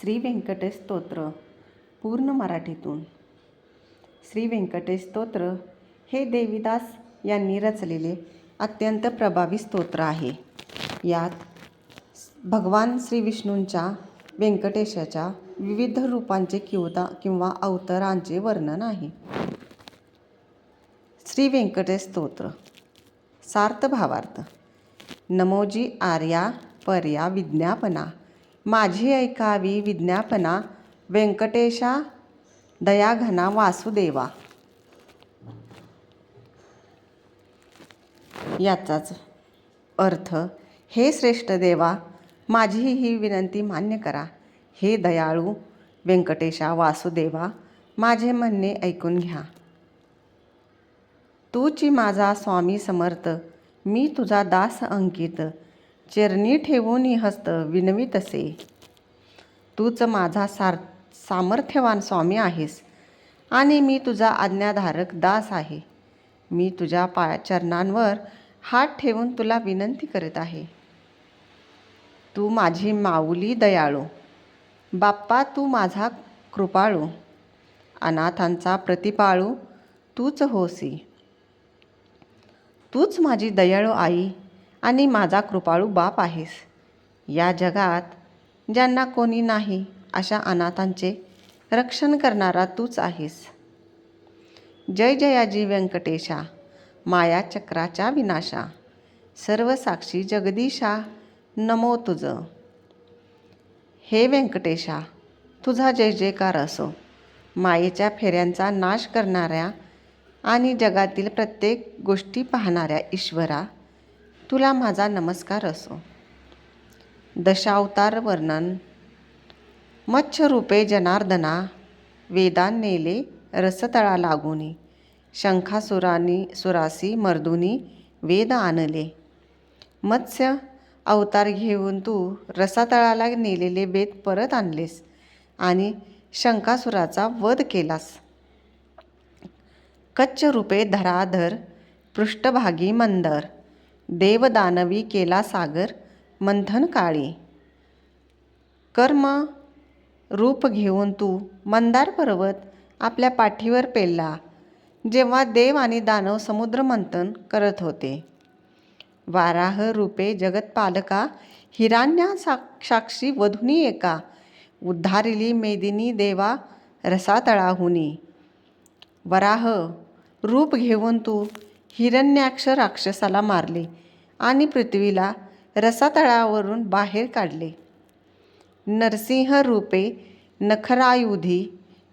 श्री व्यंकटेश स्तोत्र पूर्ण मराठीतून. श्री व्यंकटेश स्तोत्र हे देवीदास यांनी रचलेले अत्यंत प्रभावी स्तोत्र आहे. यात भगवान श्री विष्णूंच्या व्यंकटेशाच्या विविध रूपांचे किंवा अवतारांचे वर्णन आहे. श्री व्यंकटेश स्तोत्र सार्थ भावार्थ. नमोजी आर्या पर्या विज्ञापना, माझी ऐकावी विज्ञापना, व्यंकटेशा दयाघना वासुदेवा. याचाच अर्थ, हे श्रेष्ठ देवा, माझी ही विनंती मान्य करा. हे दयाळू व्यंकटेशा वासुदेवा, माझे म्हणणे ऐकून घ्या. तूची माझा स्वामी समर्थ, मी तुझा दास अंकित, चरणी ठेवून हस्त विनवितसे. तूच माझा सामर्थ्यवान स्वामी आहेस आणि मी तुझा आज्ञाधारक दास आहे. मी तुझ्या चरणांवर हात ठेवून तुला विनंती करत आहे. तू माझी माऊली दयाळू, बाप्पा तू माझा कृपाळू, अनाथांचा प्रतिपाळू तूच होसी. तूच माझी दयाळू आई आणि माझा कृपाळू बाप आहेस. या जगात ज्यांना कोणी नाही अशा अनाथांचे रक्षण करणारा तूच आहेस. जय जयाजी व्यंकटेशा, माया चक्राच्या विनाशा, सर्व साक्षी जगदीशा, नमो तुझ. हे व्यंकटेशा, तुझा जय जयकार असो. मायेच्या फेऱ्यांचा नाश करणाऱ्या आणि जगातील प्रत्येक गोष्टी पाहणाऱ्या ईश्वरा, तुला माझा नमस्कार असो. दशावतार वर्णन. मत्स्य रूपे जनार्दना, वेदान नेले रसतळा लागुनी, सुरासी मर्दुनी वेद आणले. मत्स्य अवतार घेऊन तू रसातळाला नेलेले वेद परत आणलेस आणि शंखासुराचा वध केलास. कच्च रूपे धराधर, पृष्ठभागी मंदर, देवदानवी केला सागर मंथन काळी. कर्म रूप घेऊन तू मंदार पर्वत आपल्या पाठीवर पेलला, जेव्हा देव आणि दानव समुद्र मंथन करत होते. वाराह रूपे जगतपालका, हिरण्या साक्षी वधुनी एका, उद्धारिली मेदिनी देवा रसातळाहुनी. वराह रूप घेऊन तू हिरण्याक्ष राक्षसाला मारले आणि पृथ्वीला रसातळावरून बाहेर काढले. नरसिंह रूपे नखरायुधी,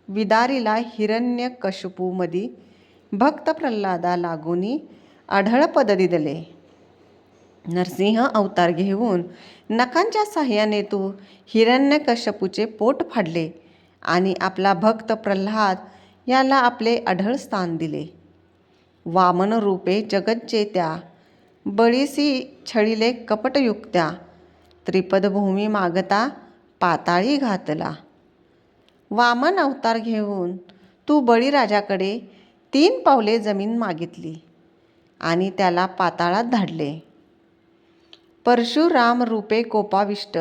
विदारिला हिरण्यकशिपूमधी, भक्त प्रल्हादा लागुनी आढळ पद दिदले. नरसिंह अवतार घेऊन नखांच्या साह्याने तू हिरण्यकशिपूचे पोट फाडले आणि आपला भक्त प्रल्हाद याला आपले आढळ स्थान दिले. वामन रूपे जगज्जेत्या, बळीसी छळिले कपटयुक्त्या, त्रिपद भूमी मागता पाताळी घातला. वामन अवतार घेऊन तू बळीराजाकडे 3 पावले जमीन मागितली आणि त्याला पाताळात धाडले. परशुराम रूपे कोपाविष्ट,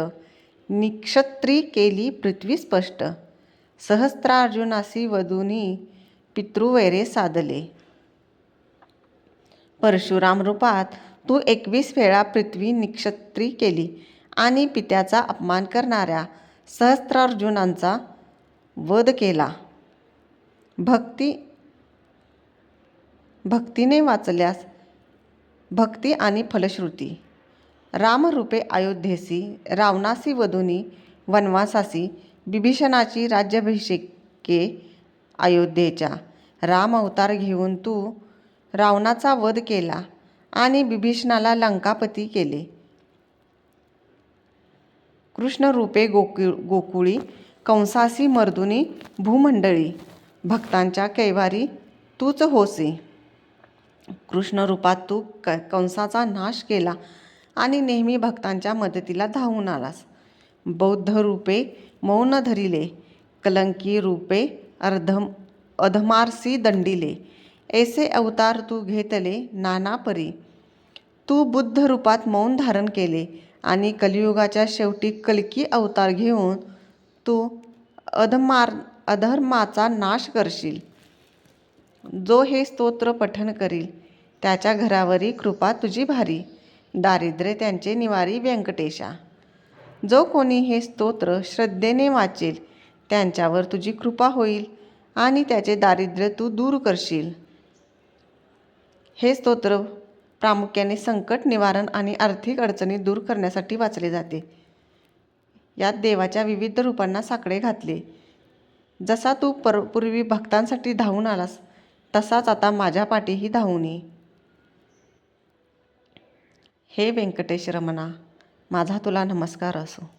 निक्षत्री केली पृथ्वी स्पष्ट, सहस्त्रार्जुनासी वधुनी पितृवैरे साधले. परशुराम रूपात तू 21 वेळा पृथ्वी निक्षत्री केली आणि पित्याचा अपमान करणाऱ्या सहस्त्रार्जुनांचा वध केला. भक्तीने वाचल्यास भक्ती आणि फलश्रुती. रामरूपे अयोध्येसी, रावणासी वधुनी वनवासासी, बिभीषणाची राज्याभिषेके अयोध्येच्या. राम अवतार घेऊन तू रावणाचा वध केला आणि बिभीषणाला लंकापती केले. कृष्ण रूपे गोकुळी, कंसासी मर्दुनी भूमंडळी, भक्तांच्या कैवारी तूच होसी. कृष्ण रूपात तू कंसाचा नाश केला आणि नेहमी भक्तांच्या मदतीला धावून आलास. बौद्ध रूपे मौन धरिले, कलंकी रूपे अधमारसी दंडिले, ऐसे अवतार तू घेतले नाना परी. तू बुद्ध रूपात मौन धारण केले आणि कलियुगाच्या शेवटी कल्की अवतार घेऊन तू अधर्माचा नाश करशील. जो हे स्तोत्र पठण करील त्याच्या घरावरी कृपा तुझी भारी. दारिद्र्य त्यांचे निवारी व्यंकटेशा. जो कोणी हे स्तोत्र श्रद्धेने वाचेल त्यांच्यावर तुझी कृपा होईल आणि त्याचे दारिद्र्य तू दूर करशील. हे स्तोत्र प्रामुख्याने संकट निवारण आणि आर्थिक अडचणी दूर करण्यासाठी वाचले जाते. यात देवाच्या विविध रूपांना साकडे घातले. जसा तू पूर्वी भक्तांसाठी धावून आलास तसाच आता माझ्या पाठीही धावून ये. हे व्यंकटेश रमणा, माझा तुला नमस्कार असो.